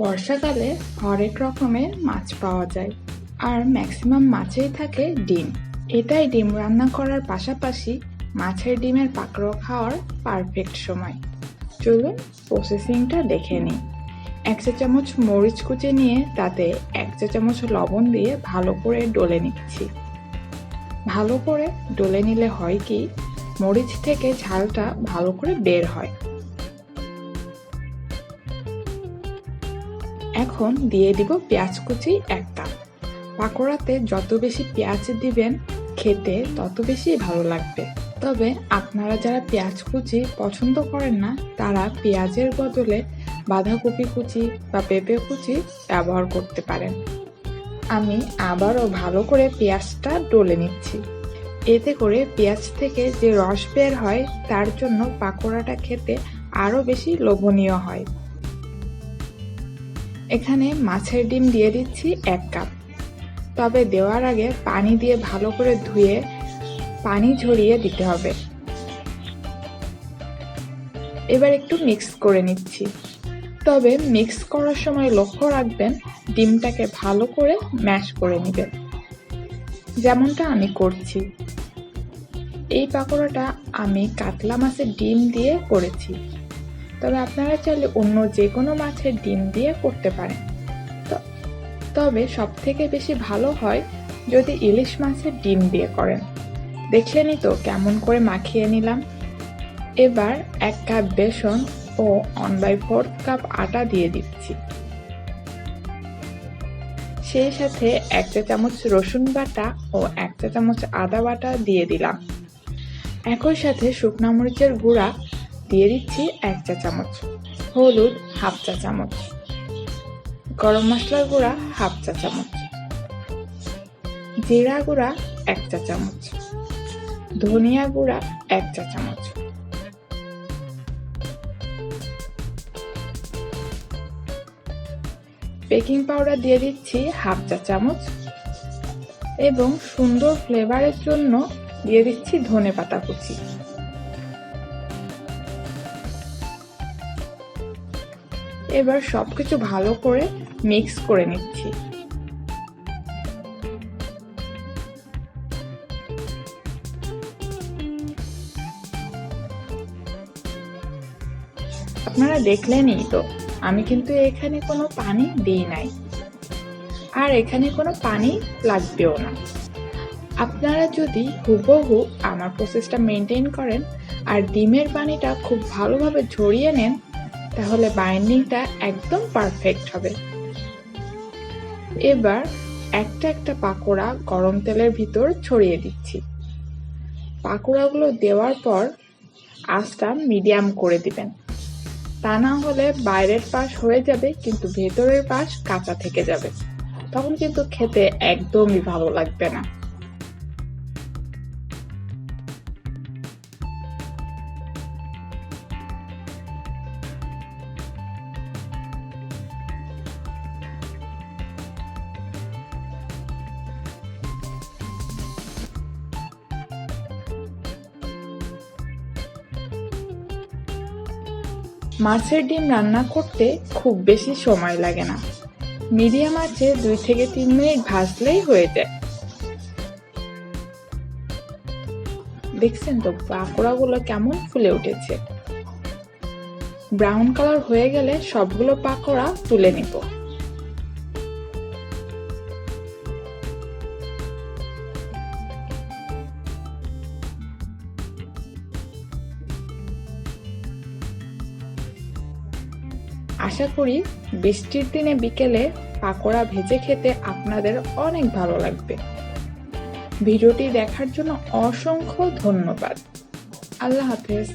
বর্ষাকালে হরেক রকমের মাছ পাওয়া যায়, আর ম্যাক্সিমাম মাছেই থাকে ডিম। এটাই ডিম রান্না করার পাশাপাশি মাছের ডিমের পাকোড়া খাওয়ার পারফেক্ট সময়। চলুন প্রসেসিংটা দেখে নিই। 1 চা চামচ মরিচ কুচি নিয়ে তাতে 1 চা চামচ লবণ দিয়ে ভালো করে ডলে নিচ্ছি। ভালো করে ডলে নিলে হয় কি, মরিচ থেকে ঝালটা ভালো করে বের হয়। এখন দিয়ে দিব পেঁয়াজ কুচি 1 কাপ। পাকোড়াতে যত বেশি পেঁয়াজ দিবেন খেতে তত বেশি ভালো লাগবে। তবে আপনারা যারা পেঁয়াজ কুচি পছন্দ করেন না, তারা পেঁয়াজের বদলে বাঁধাকপি কুচি বা পেঁপে কুচি ব্যবহার করতে পারেন। আমি আবারও ভালো করে পেঁয়াজটা ডলে নিচ্ছি। এতে করে পেঁয়াজ থেকে যে রস বের হয় তার জন্য পাকোড়াটা খেতে আরও বেশি লোভনীয় হয়। এখানে মাছের ডিম দিয়ে দিচ্ছি 1 কাপ। তবে দেওয়ার আগে পানি দিয়ে ভালো করে ধুয়ে পানি ঝরিয়ে দিতে হবে। এবার একটু মিক্স করে নিচ্ছি। তবে মিক্স করার সময় লক্ষ্য রাখবেন ডিমটাকে ভালো করে ম্যাশ করে নেবেন, যেমনটা আমি করছি। এই পাকোড়াটা আমি কাতলা মাছের ডিম দিয়ে করেছি, তবে আপনারা চাইলে অন্য যে কোনো মাছের ডিম দিয়ে করতে পারেন। তবে সবথেকে বেশি ভালো হয় যদি ইলিশ মাছের ডিম দিয়ে করেন। দেখলেনই তো কেমন করে মাখিয়ে নিলাম। এবার 1 কাপ বেসন ও 1/4 কাপ আটা দিয়ে দিচ্ছি। সেই সাথে 1 চা চামচ রসুন বাটা ও 1 চা চামচ আদা বাটা দিয়ে দিলাম। একই সাথে শুকনো মরিচের গুঁড়া দিয়ে দিচ্ছি 1 চা চামচ, হলুদ 1/2 চা চামচ, গরম মশলার গুঁড়া 1/2 চা চামচ, জিরা গুঁড়া 1 চা চামচ, ধনিয়া গুঁড়া 1 চা চামচ, বেকিং পাউডার দিয়ে দিচ্ছি 1/2 চা চামচ এবং সুন্দর ফ্লেভারের জন্য দিয়ে দিচ্ছি ধনেপাতা কুচি। এবার সবকিছু ভালো করে মিক্স করে নিচ্ছি। আপনারা দেখলেনই তো, আমি কিন্তু এখানে কোনো পানি দিই নাই, আর এখানে কোনো পানি লাগবেও না। আপনারা যদি হুবহু আমার প্রসেসটা মেনটেন করেন আর ডিমের পানিটা খুব ভালোভাবে ঝরিয়ে নেন, তাহলে বাইন্ডিংটা একদম পারফেক্ট হবে। এবার একটা একটা পাকোড়া গরম তেলের ভিতর ছড়িয়ে দিচ্ছি। পাকোড়াগুলো দেওয়ার পর আঁচটা মিডিয়াম করে দিবেন, তা না হলে বাইরের পাশ হয়ে যাবে কিন্তু ভেতরের পাশ কাঁচা থেকে যাবে, তখন কিন্তু খেতে একদমই ভালো লাগবে না। মাছের ডিম রান্না করতে খুব বেশি সময় লাগে না। মিডিয়াম আঁচে 2 থেকে 3 মিনিট ভাজলেই হয়ে যায়। দেখছেন তো পাকোড়াগুলো কেমন ফুলে উঠেছে। ব্রাউন কালার হয়ে গেলে সবগুলো পাকোড়া তুলে নিব। আশা করি বৃষ্টির দিনে বিকেলে পাকোড়া ভেজে খেতে আপনাদের অনেক ভালো লাগবে। ভিডিওটি দেখার জন্য অসংখ্য ধন্যবাদ। আল্লাহ হাফেজ।